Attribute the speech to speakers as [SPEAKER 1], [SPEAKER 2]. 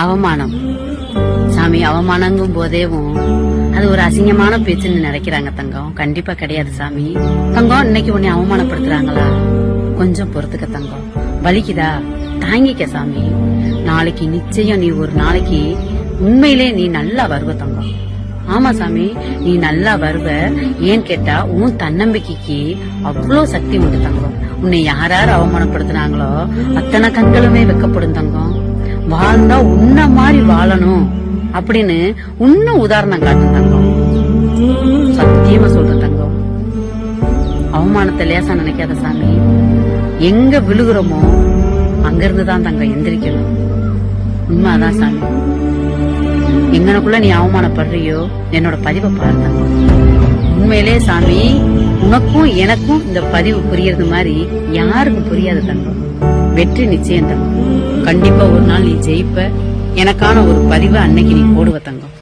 [SPEAKER 1] அவமானம் சாமி. அவமானங்கும் போதேவும் அது ஒரு அசிங்கமான பேச்சுன்னு நினைக்கிறாங்க தங்கம். கண்டிப்பா கிடையாது சாமி. தங்கம், இன்னைக்கு உன்னை அவமானப்படுத்துறாங்களா? கொஞ்சம் பொறுத்துக்க தங்கம். வலிக்குதா? தாங்கிக்க சாமி. நாளைக்கு நிச்சயம் நீ ஒரு நாளைக்கு உண்மையிலே நீ நல்லா வருவ தங்கம். ஆமா சாமி, நீ நல்லா வருவ. ஏன்னு கேட்டா உன் தன்னம்பிக்கைக்கு அவ்வளோ சக்தி உண்டு தங்கம். உன்னை யாராரு அவமானப்படுத்தினாங்களோ அத்தனை கண்களுமே வெக்கப்படும் தங்கம். வாழ்ந்தா உன்ன மாதிரி வாழணும் அப்படின்னு இன்னும் உதாரணம் காட்டும் தங்கம். சத்தியமா சொல்ற தங்கம். அவமானத்தை லேசா நினைக்காத சாமி. எங்க விழுகிறோமோ அங்க இருந்துதான் தங்கம் எந்திரிக்கணும். உண்மைதான் சாமி. எங்கனக்குள்ள நீ அவமானப்படுறியோ என்னோட பதிவை பாரு தங்கம். உண்மையிலே சாமி, உனக்கும் எனக்கும் இந்த பதிவு புரியறது மாதிரி யாருக்கும் புரியாது தங்கம். வெற்றி நிச்சயம் தங்கம். கண்டிப்பா ஒரு நாள் நீ ஜெயிப்ப. எனக்கான ஒரு பதிவை அன்னைக்கு நீ போடுவ தங்கம்.